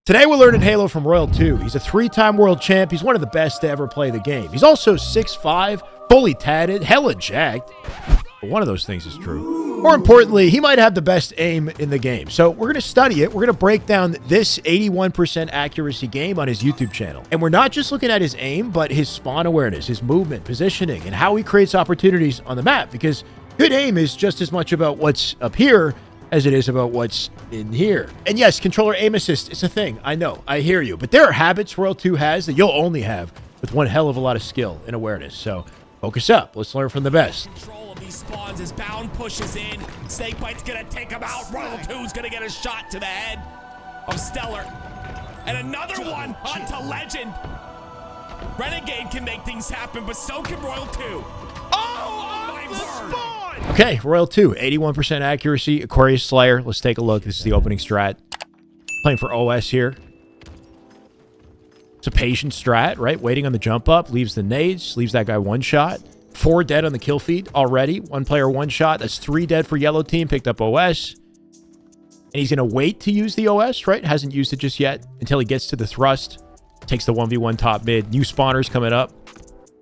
Today we're learning Halo from Royal 2. He's a 3-time world champ. He's one of the best to ever play the game. He's also 6'5", fully tatted, hella jacked. But one of those things is true. More importantly, he might have the best aim in the game. So we're going to study it. We're going to break down this 81% accuracy game on his YouTube channel. And we're not just looking at his aim, but his spawn awareness, his movement, positioning, and how he creates opportunities on the map. Because good aim is just as much about what's up here as it is about what's in here. And yes, controller aim assist is a thing. I know, I hear you. But there are habits Royal 2 has that you'll only have with one hell of a lot of skill and awareness. So focus up. Let's learn from the best. Control of these spawns as Bound pushes in. Snakebite's gonna take him out. Royal 2's gonna get a shot to the head of Stellar. And another one onto Legend. Renegade can make things happen, but so can Royal 2. Oh my word! Okay, Royal 2, 81% accuracy, Aquarius Slayer. Let's take a look. This is the opening strat. Playing for OS here. It's a patient strat, right? Waiting on the jump up, leaves the nades, leaves that guy one shot. 4 dead on the kill feed already. 1 player, 1 shot. That's 3 dead for yellow team, picked up OS. And he's going to wait to use the OS, right? Hasn't used it just yet until he gets to the thrust. Takes the 1v1 top mid. New spawners coming up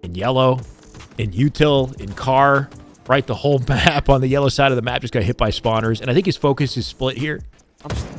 in yellow, in util, in car. Right, the whole map on the yellow side of the map just got hit by spawners, and I think his focus is split here.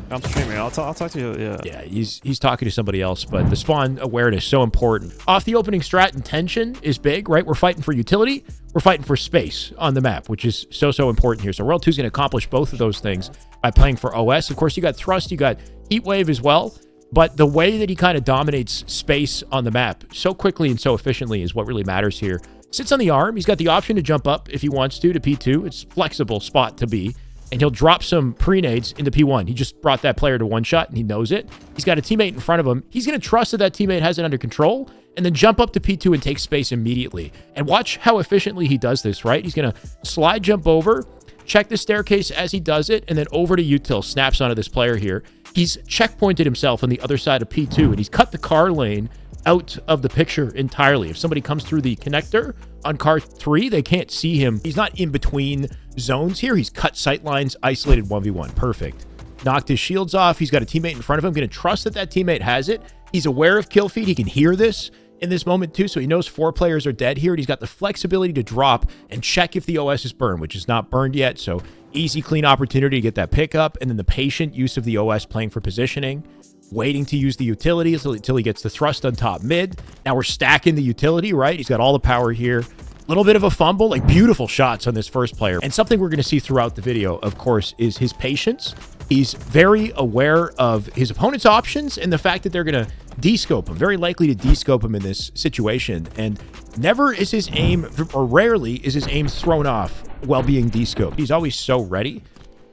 I'm streaming. I'll talk to you. Yeah. Yeah, he's talking to somebody else, but the spawn awareness so important. Off the opening strat, intention is big, right? We're fighting for utility. We're fighting for space on the map, which is so important here. So Royal 2 is going to accomplish both of those things by playing for OS. Of course, you got thrust, you got heat wave as well. But the way that he kind of dominates space on the map so quickly and so efficiently is what really matters here. Sits on the arm. He's got the option to jump up if he wants to P2. It's a flexible spot to be. And he'll drop some pre-nades into P1. He just brought that player to one shot, and he knows it. He's got a teammate in front of him. He's going to trust that that teammate has it under control, and then jump up to P2 and take space immediately. And watch how efficiently he does this, right? He's going to slide jump over, check the staircase as he does it, and then over to util, snaps onto this player here. He's checkpointed himself on the other side of P2, and he's cut the car lane out of the picture entirely. If somebody comes through the connector on car 3, they can't see him. He's not in between zones here. He's cut sight lines, isolated 1v1. Perfect. Knocked his shields off. He's got a teammate in front of him. Going to trust that that teammate has it. He's aware of kill feed. He can hear this in this moment too, so he knows 4 players are dead here, and he's got the flexibility to drop and check if the OS is burned, which is not burned yet, so easy, clean opportunity to get that pickup, and then the patient use of the OS playing for positioning. Waiting to use the utility until he gets the thrust on top mid. Now we're stacking the utility, right? He's got all the power here. Little bit of a fumble, like beautiful shots on this first player. And something we're going to see throughout the video, of course, is his patience. He's very aware of his opponent's options and the fact that they're going to descope him, very likely to descope him in this situation. And never is his aim, or rarely is his aim thrown off while being descoped. He's always so ready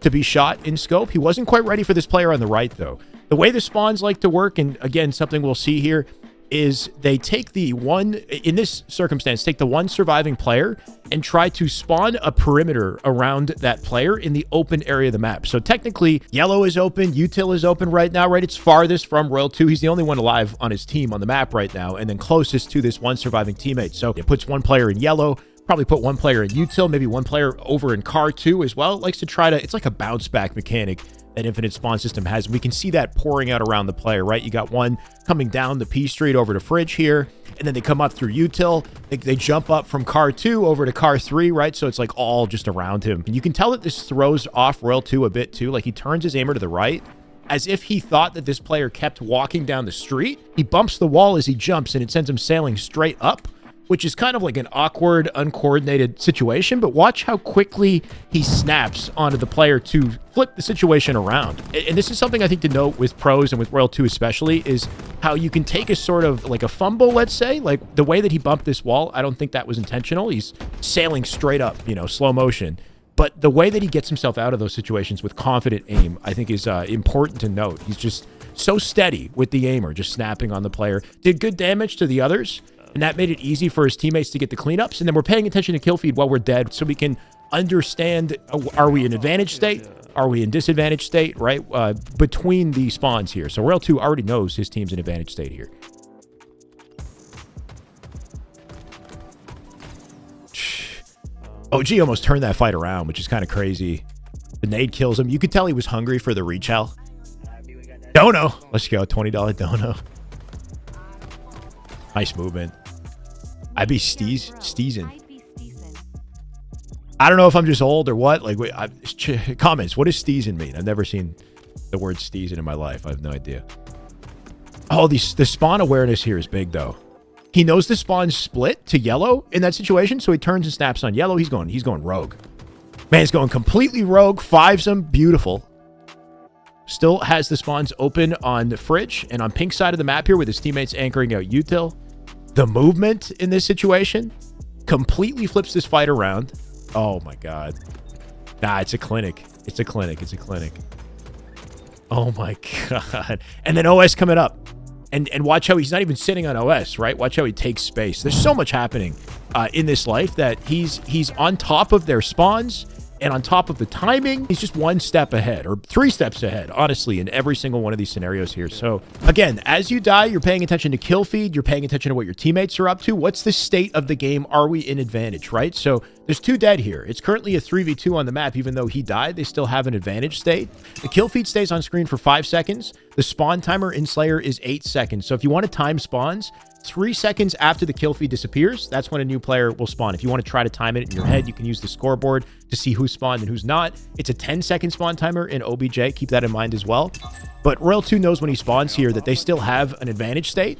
to be shot in scope. He wasn't quite ready for this player on the right, though. The way the spawns like to work, and again, something we'll see here, is they take the one, in this circumstance, take the one surviving player and try to spawn a perimeter around that player in the open area of the map. So technically, yellow is open, util is open right now, right? It's farthest from Royal 2. He's the only one alive on his team on the map right now, and then closest to this one surviving teammate. So it puts 1 player in yellow, probably put 1 player in util, maybe 1 player over in car 2 as well. It likes to try to, it's like a bounce back mechanic that Infinite Spawn System has. We can see that pouring out around the player, right? You got 1 coming down the P street over to Fridge here, and then they come up through util. They jump up from car 2 over to car 3, right? So it's like all just around him. And you can tell that this throws off Royal 2 a bit too. Like he turns his aimer to the right as if he thought that this player kept walking down the street. He bumps the wall as he jumps, and it sends him sailing straight up, which is kind of like an awkward, uncoordinated situation. But watch how quickly he snaps onto the player to flip the situation around. And this is something I think to note with pros and with Royal 2 especially, is how you can take a sort of like a fumble, let's say, like the way that he bumped this wall. I don't think that was intentional. He's sailing straight up, you know, slow motion. But the way that he gets himself out of those situations with confident aim, I think is important to note. He's just so steady with the aimer, just snapping on the player. Did good damage to the others, and that made it easy for his teammates to get the cleanups. And then we're paying attention to kill feed while we're dead, so we can understand, are we in advantage state? Are we in disadvantage state, right? Between the spawns here. So Royal 2 already knows his team's in advantage state here. OG almost turned that fight around, which is kind of crazy. The nade kills him. You could tell he was hungry for the rechal. Dono. Let's go. $20 dono. Nice movement. I'd be steezing. I don't know if I'm just old or what. Like, comments. What does steezing mean? I've never seen the word steezing in my life. I have no idea. Oh, the spawn awareness here is big, though. He knows the spawn's split to yellow in that situation, so he turns and snaps on yellow. He's going rogue. Man, he's going completely rogue. Fives him. Beautiful. Still has the spawns open on the fridge and on pink side of the map here with his teammates anchoring out util. The movement in this situation completely flips this fight around. Oh my God. Nah, it's a clinic. It's a clinic. It's a clinic. Oh my God. And then OS coming up. And watch how he's not even sitting on OS, right? Watch how he takes space. There's so much happening in this life that he's on top of their spawns and on top of the timing. He's just one step ahead or 3 steps ahead, honestly, in every single one of these scenarios here. So again, as you die, you're paying attention to kill feed. You're paying attention to what your teammates are up to. What's the state of the game? Are we in advantage, right? So there's 2 dead here. It's currently a 3v2 on the map. Even though he died, they still have an advantage state. The kill feed stays on screen for 5 seconds. The spawn timer in Slayer is 8 seconds. So if you want to time spawns, 3 seconds after the kill feed disappears, that's when a new player will spawn. If you want to try to time it in your head, you can use the scoreboard to see who's spawned and who's not. It's a 10-second spawn timer in OBJ. Keep that in mind as well. But Royal 2 knows when he spawns here that they still have an advantage state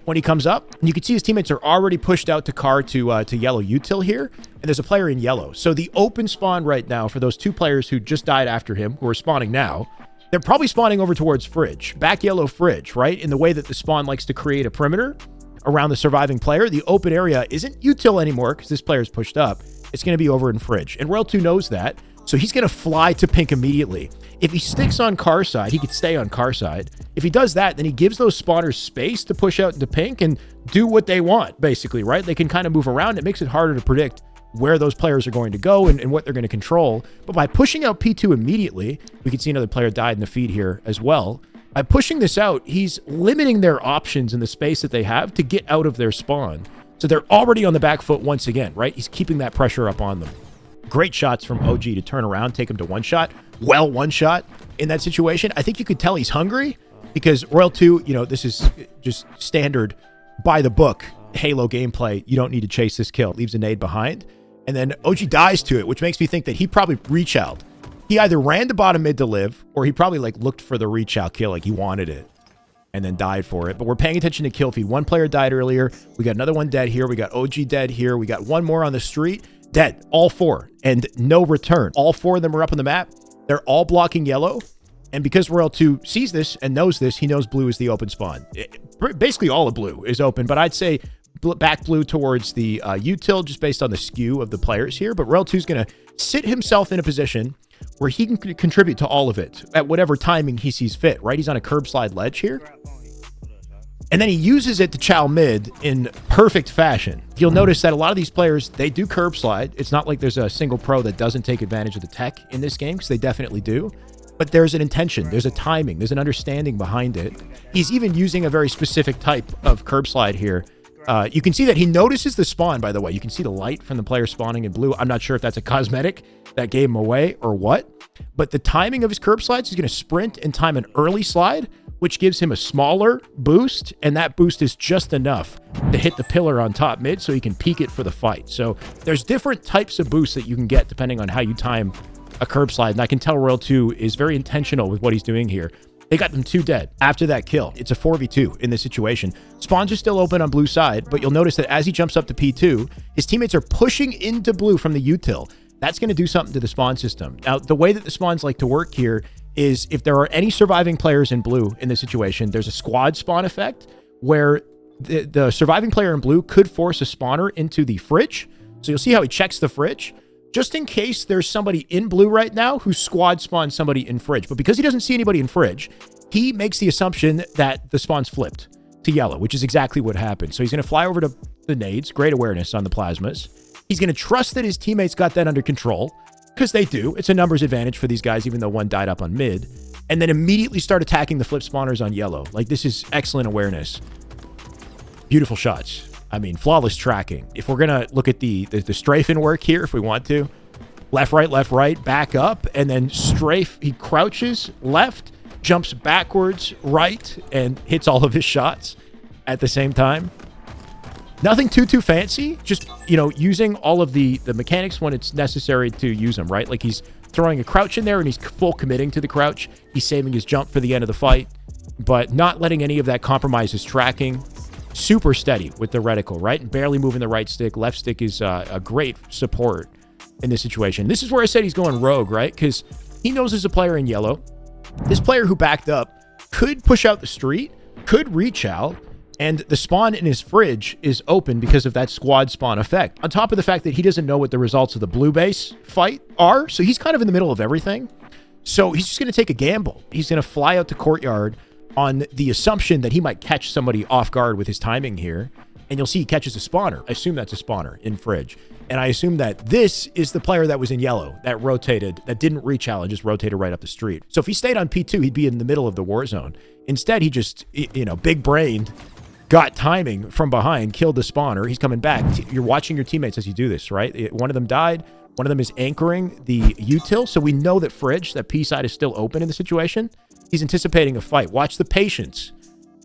when he comes up. And you can see his teammates are already pushed out to car to yellow util here. And there's a player in yellow. So the open spawn right now for those 2 players who just died after him, who are spawning now, they're probably spawning over towards fridge. Back yellow fridge, right? In the way that the spawn likes to create a perimeter around the surviving player. The open area isn't util anymore because this player's pushed up. It's going to be over in fridge. And Royal 2 knows that. So he's going to fly to pink immediately. If he sticks on car side, he could stay on car side. If he does that, then he gives those spawners space to push out into pink and do what they want, basically, right? They can kind of move around. It makes it harder to predict where those players are going to go and what they're going to control. But by pushing out P2 immediately, we can see another player died in the feed here as well. By pushing this out, he's limiting their options in the space that they have to get out of their spawn. So they're already on the back foot once again, right? He's keeping that pressure up on them. Great shots from OG to turn around, take him to one shot. Well, one shot in that situation. I think you could tell he's hungry because Royal 2, you know, this is just standard by the book Halo gameplay. You don't need to chase this kill. Leaves a nade behind. And then OG dies to it, which makes me think that he probably reach out. He either ran to bottom mid to live, or he probably like looked for the reach out kill, like he wanted it, and then died for it. But we're paying attention to kill feed. One player died earlier. We got another one dead here. We got OG dead here. We got one more on the street. Dead. All 4. And no return. All 4 of them are up on the map. They're all blocking yellow. And because Royal 2 sees this and knows this, he knows blue is the open spawn. Basically all of blue is open, but I'd say back blue towards the util just based on the skew of the players here. But Royal 2 is going to sit himself in a position where he can contribute to all of it at whatever timing he sees fit, right? He's on a curb slide ledge here. And then he uses it to chow mid in perfect fashion. You'll notice that a lot of these players, they do curb slide. It's not like there's a single pro that doesn't take advantage of the tech in this game, because they definitely do. But there's an intention, there's a timing, there's an understanding behind it. He's even using a very specific type of curb slide here. You can see that he notices the spawn, by the way. You can see the light from the player spawning in blue. I'm not sure if that's a cosmetic that gave him away or what. But the timing of his curb slides, he's going to sprint and time an early slide, which gives him a smaller boost. And that boost is just enough to hit the pillar on top mid so he can peek it for the fight. So there's different types of boosts that you can get depending on how you time a curb slide. And I can tell Royal 2 is very intentional with what he's doing here. They got them 2 dead after that kill. It's a 4v2 in this situation. Spawns are still open on blue side, but you'll notice that as he jumps up to P2, his teammates are pushing into blue from the util. That's going to do something to the spawn system. Now, the way that the spawns like to work here is if there are any surviving players in blue in this situation, there's a squad spawn effect where the surviving player in blue could force a spawner into the fridge. So you'll see how he checks the fridge, just in case there's somebody in blue right now who squad spawned somebody in fridge. But because he doesn't see anybody in fridge, he makes the assumption that the spawn's flipped to yellow, which is exactly what happened. So he's going to fly over to the nades, great awareness on the plasmas. He's going to trust that his teammates got that under control, because they do. It's a numbers advantage for these guys, even though one died up on mid. And then immediately start attacking the flip spawners on yellow. Like, this is excellent awareness. Beautiful shots. I mean, flawless tracking. If we're going to look at the strafing work here, if we want to, left, right, back up, and then strafe. He crouches left, jumps backwards right and hits all of his shots at the same time. Nothing too fancy, just, you know, using all of the mechanics when it's necessary to use them, right? Like he's throwing a crouch in there and he's full committing to the crouch. He's saving his jump for the end of the fight, but not letting any of that compromise his tracking. Super steady with the reticle, right? And barely moving the right stick. Left stick is a great support in this situation. This is where I said he's going rogue, right? Because he knows there's a player in yellow. This player who backed up could push out the street, could reach out, and the spawn in his fridge is open because of that squad spawn effect. On top of the fact that he doesn't know what the results of the blue base fight are, so he's kind of in the middle of everything. So he's just going to take a gamble. He's going to fly out to courtyard on the assumption that he might catch somebody off guard with his timing here. And you'll see he catches a spawner. I assume that's a spawner in fridge. And I assume that this is the player that was in yellow, that rotated, that didn't reach out and just rotated right up the street. So if he stayed on P2, he'd be in the middle of the war zone. Instead, he just, you know, big-brained, got timing from behind, killed the spawner. He's coming back. You're watching your teammates as you do this, right? One of them died. One of them is anchoring the util. So we know that fridge, that P side is still open in the situation. He's anticipating a fight. Watch the patience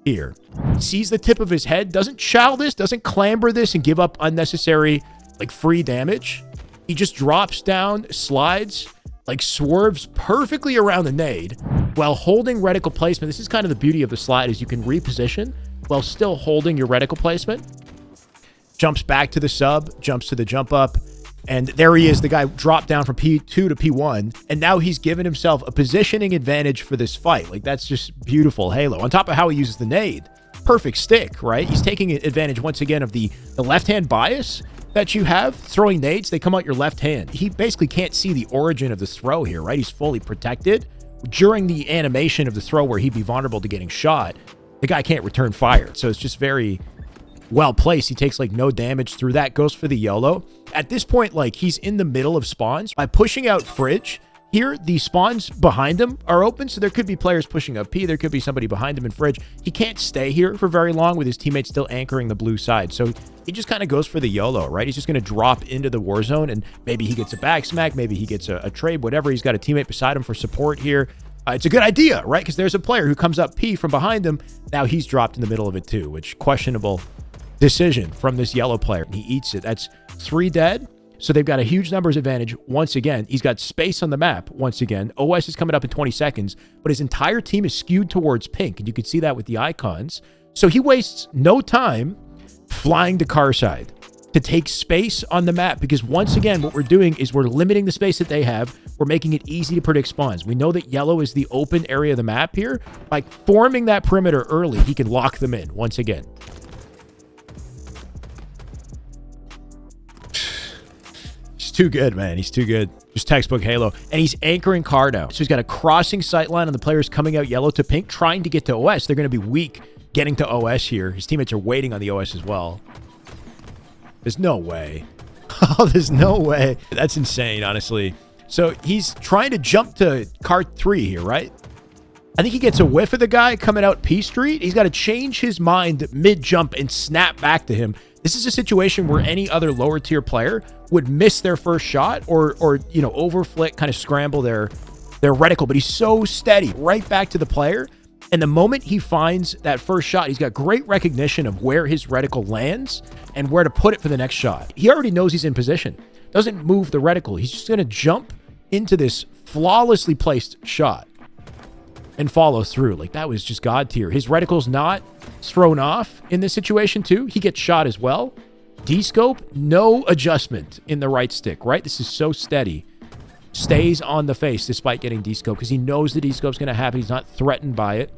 here. Sees the tip of his head, doesn't chow this, doesn't clamber this and give up unnecessary, like, free damage. He just drops down, slides, like swerves perfectly around the nade while holding reticle placement. This is kind of the beauty of the slide, is you can reposition while still holding your reticle placement. Jumps back to the sub, jumps to the jump up, and there he is. The guy dropped down from P2 to P1, and now he's given himself a positioning advantage for this fight. Like, that's just beautiful Halo. On top of how he uses the nade. Perfect stick, right? He's taking advantage once again of the left-hand bias that you have. Throwing nades, they come out your left hand. He basically can't see the origin of this throw here, right? He's fully protected. During the animation of the throw where he'd be vulnerable to getting shot, the guy can't return fire. So it's just very well placed. He takes like no damage through that, goes for the YOLO. At this point, like, he's in the middle of spawns. By pushing out fridge, here, the spawns behind him are open, so there could be players pushing up P. There could be somebody behind him in fridge. He can't stay here for very long with his teammates still anchoring the blue side. So he just kind of goes for the YOLO, right? He's just going to drop into the war zone, and maybe he gets a back smack, maybe he gets a trade, whatever. He's got a teammate beside him for support here. It's a good idea, right? Because there's a player who comes up P from behind him. Now he's dropped in the middle of it too, which questionable decision from this yellow player. He eats it. That's 3 dead. So they've got a huge numbers advantage once again. He's got space on the map once again. OS is coming up in 20 seconds, but his entire team is skewed towards pink, and you can see that with the icons. So he wastes no time flying to car side to take space on the map, because once again, what we're doing is we're limiting the space that they have. We're making it easy to predict spawns. We know that yellow is the open area of the map here. By forming that perimeter early, he can lock them in once again. He's too good, man. He's too good. Just textbook Halo. And he's anchoring car now. So he's got a crossing sight line on the players coming out yellow to pink, trying to get to OS. They're going to be weak getting to OS here. His teammates are waiting on the OS as well. There's no way. Oh, there's no way. That's insane, honestly. So he's trying to jump to car 3 here, right? I think he gets a whiff of the guy coming out P Street. He's got to change his mind mid-jump and snap back to him. This is a situation where any other lower tier player would miss their first shot or you know, overflick, kind of scramble their reticle. But he's so steady, right back to the player. And the moment he finds that first shot, he's got great recognition of where his reticle lands and where to put it for the next shot. He already knows he's in position. Doesn't move the reticle. He's just going to jump into this flawlessly placed shot and follow through. Like, that was just God tier. His reticle's not thrown off in this situation too. He gets shot as well. D-scope, no adjustment in the right stick, right? This is so steady. Stays on the face despite getting D-scope because he knows the D-scope's going to happen. He's not threatened by it.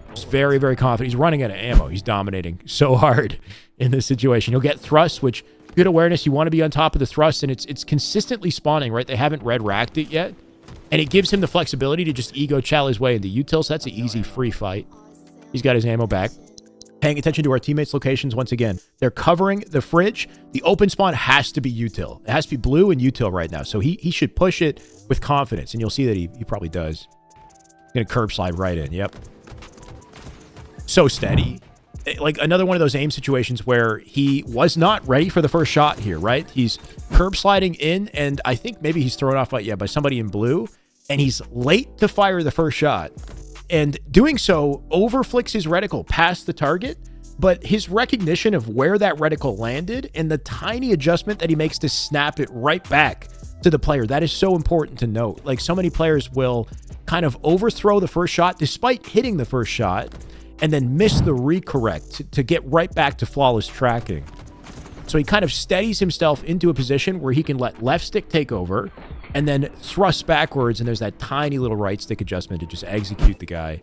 He's very, very confident. He's running out of ammo. He's dominating so hard in this situation. He'll get thrust, which, good awareness. You want to be on top of the thrust, and it's consistently spawning, right? They haven't red racked it yet. And it gives him the flexibility to just ego chow his way into util, so that's an easy free fight. He's got his ammo back. Paying attention to our teammates' locations once again. They're covering the fridge. The open spawn has to be util. It has to be blue and util right now. So he should push it with confidence, and you'll see that he probably does. He's going to curb slide right in. Yep. So steady. Like another one of those aim situations where he was not ready for the first shot here, right? He's curb sliding in, and I think maybe he's thrown off by somebody in blue, and he's late to fire the first shot. And doing so overflicks his reticle past the target, but his recognition of where that reticle landed and the tiny adjustment that he makes to snap it right back to the player, that is so important to note. Like, so many players will kind of overthrow the first shot despite hitting the first shot and then miss the recorrect to get right back to flawless tracking. So he kind of steadies himself into a position where he can let left stick take over and then thrust backwards, and there's that tiny little right stick adjustment to just execute the guy.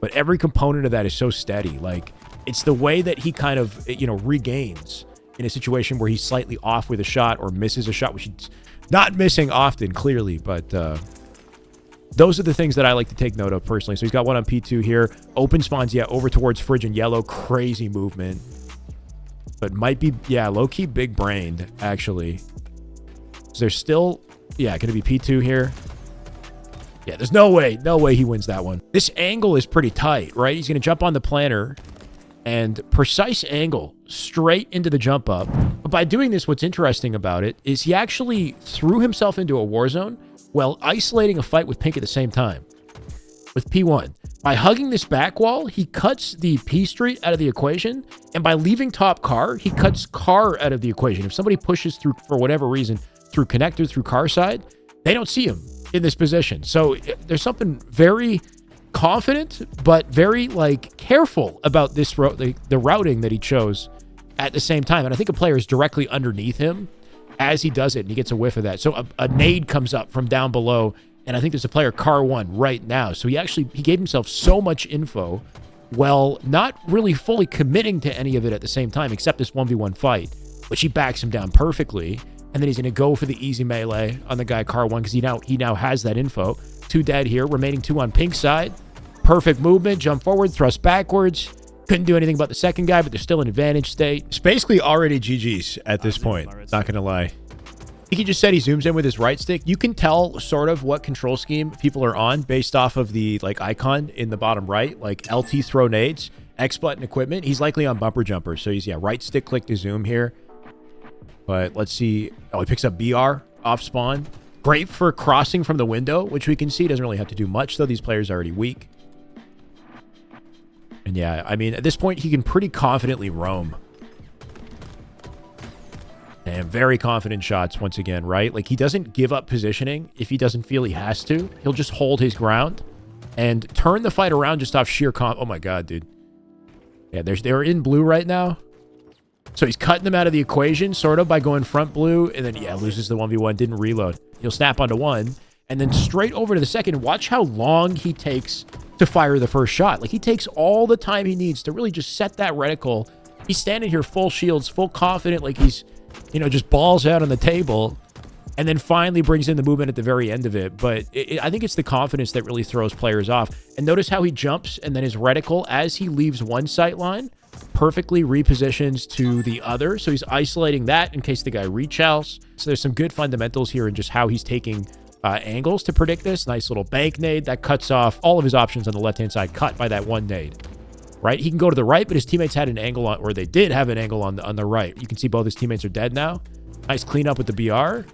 But every component of that is so steady. Like, it's the way that he kind of, you know, regains in a situation where he's slightly off with a shot or misses a shot, which he's not missing often, clearly. But those are the things that I like to take note of personally. So he's got one on P2 here. Open spawns, yeah, over towards Fridge and Yellow. Crazy movement. But might be, yeah, low-key big-brained, actually. So there's still, yeah, going to be P2 here. Yeah, there's no way he wins that one. This angle is pretty tight, right? He's going to jump on the planter and precise angle straight into the jump up. But by doing this, what's interesting about it is he actually threw himself into a war zone while isolating a fight with Pink at the same time with P1. By hugging this back wall, he cuts the P street out of the equation, and by leaving top car, he cuts car out of the equation. If somebody pushes through, for whatever reason, through connector, through car side, they don't see him in this position. So there's something very confident, but very, like, careful about this the routing that he chose at the same time. And I think a player is directly underneath him as he does it, and he gets a whiff of that. So a nade comes up from down below, and I think there's a player car 1 right now. So he gave himself so much info while not really fully committing to any of it at the same time, except this 1v1 fight, which he backs him down perfectly. And then he's going to go for the easy melee on the guy car 1 because he now has that info. 2 dead here, remaining 2 on Pink side. Perfect movement, jump forward, thrust backwards. Couldn't do anything about the second guy, but they're still in advantage state. It's basically already GG's at this point, not going to lie. He just said he zooms in with his right stick. You can tell sort of what control scheme people are on based off of the icon in the bottom right, like LT throw nades, X button equipment. He's likely on bumper jumper. So he's, yeah, right stick click to zoom here. But let's see. Oh, he picks up BR off spawn. Great for crossing from the window, which we can see doesn't really have to do much, though. These players are already weak. And yeah, I mean, at this point, he can pretty confidently roam. And very confident shots once again, right? Like, he doesn't give up positioning if he doesn't feel he has to. He'll just hold his ground and turn the fight around just off sheer oh my God, dude. Yeah, they're in blue right now. So he's cutting them out of the equation, sort of, by going front blue. And then, yeah, loses the 1v1, didn't reload. He'll snap onto 1. And then straight over to the second. Watch how long he takes to fire the first shot. Like, he takes all the time he needs to really just set that reticle. He's standing here full shields, full confident, like he's, you know, just balls out on the table, and then finally brings in the movement at the very end of it. But I think it's the confidence that really throws players off. And notice how he jumps, and then his reticle, as he leaves one sight line, perfectly repositions to the other. So he's isolating that in case the guy rechows. So there's some good fundamentals here in just how he's taking angles to predict this. Nice little bank nade that cuts off all of his options on the left-hand side, cut by that one nade. Right? He can go to the right, but his teammates had an angle on, or they did have an angle on the right. You can see both his teammates are dead now. Nice cleanup with the BR.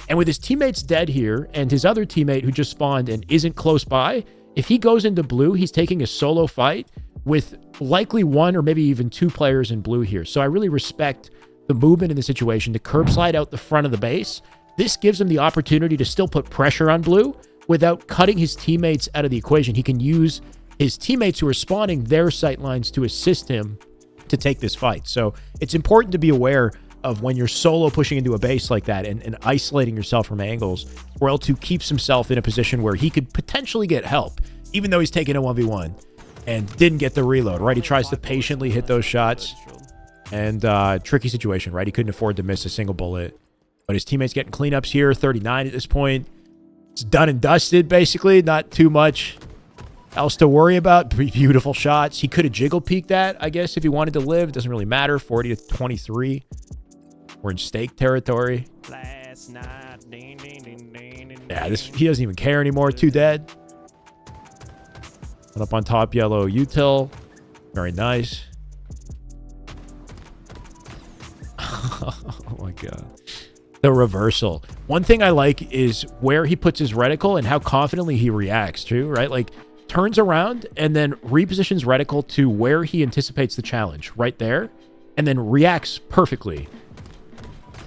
And with his teammates dead here, and his other teammate who just spawned and isn't close by, if he goes into blue, he's taking a solo fight with likely 1 or maybe even 2 players in blue here. So I really respect the movement in the situation to curb slide out the front of the base. This gives him the opportunity to still put pressure on blue without cutting his teammates out of the equation. He can use his teammates who are spawning their sight lines to assist him to take this fight. So it's important to be aware of when you're solo pushing into a base like that and isolating yourself from angles, where L2 keeps himself in a position where he could potentially get help, even though he's taking a 1v1 and didn't get the reload, right? He tries to patiently hit those shots, and tricky situation, right? He couldn't afford to miss a single bullet. But his teammates getting cleanups here, 39 at this point. It's done and dusted, basically. Not too much else to worry about. Beautiful shots. He could have jiggle peeked that, I guess, if he wanted to live. Doesn't really matter. 40 to 23. We're in stake territory. Last night. Yeah, he doesn't even care anymore. 2 dead. And up on top, yellow util. Very nice. Oh my God. The reversal. One thing I like is where he puts his reticle and how confidently he reacts too, right? Like, turns around and then repositions reticle to where he anticipates the challenge, right there, and then reacts perfectly.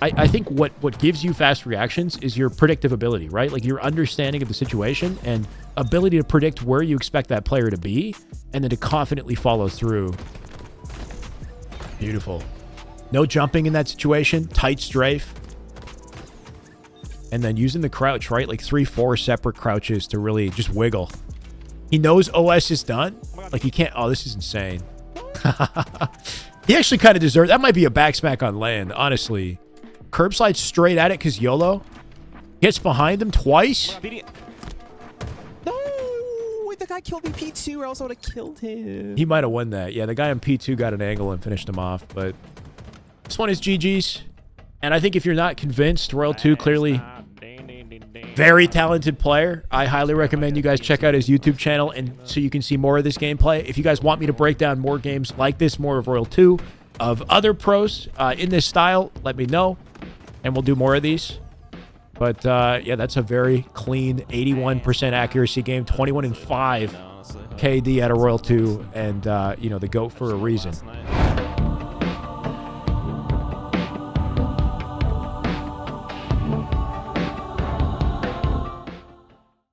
I think what gives you fast reactions is your predictability, right? Like your understanding of the situation and ability to predict where you expect that player to be and then to confidently follow through. Beautiful. No jumping in that situation. Tight strafe. And then using the crouch, right? Like 3-4 separate crouches to really just wiggle. He knows OS is done. Like he can't... Oh, this is insane. He actually kind of deserved... That might be a back smack on land, honestly. Curb slide straight at it because YOLO gets behind him twice. No, the guy killed me P2 or else I would have killed him. He might have won that. Yeah, the guy on P2 got an angle and finished him off. But this one is GG's. And I think if you're not convinced, Royal 2 clearly very talented player. I highly recommend you guys check out his YouTube channel and so you can see more of this gameplay. If you guys want me to break down more games like this, more of Royal 2, of other pros in this style, let me know. And we'll do more of these. But, yeah, that's a very clean 81% accuracy game. 21-5 KD at a Royal 2. And, you know, the GOAT for a reason.